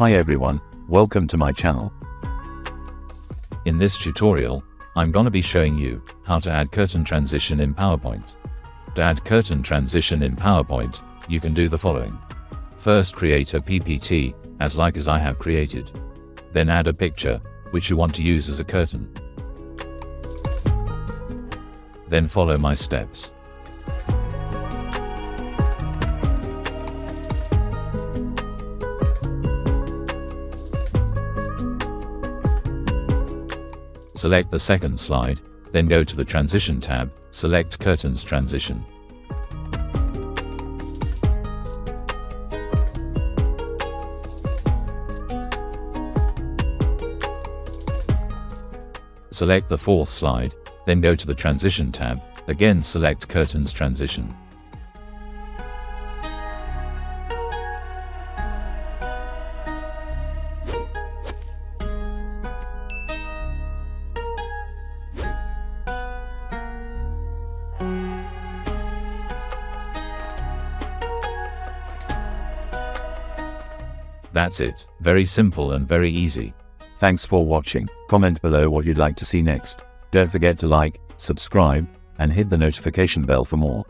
Hi everyone, welcome to my channel. In this tutorial, I'm gonna be showing you how to add curtain transition in PowerPoint. To add curtain transition in PowerPoint, you can do the following. First, create a PPT, as I have created. Then add a picture, which you want to use as a curtain. Then follow my steps. Select the second slide, then go to the Transition tab, select Curtains Transition. Select the fourth slide, then go to the Transition tab, again select Curtains Transition. That's it. Very simple and very easy. Thanks for watching. Comment below what you'd like to see next. Don't forget to like, subscribe, and hit the notification bell for more.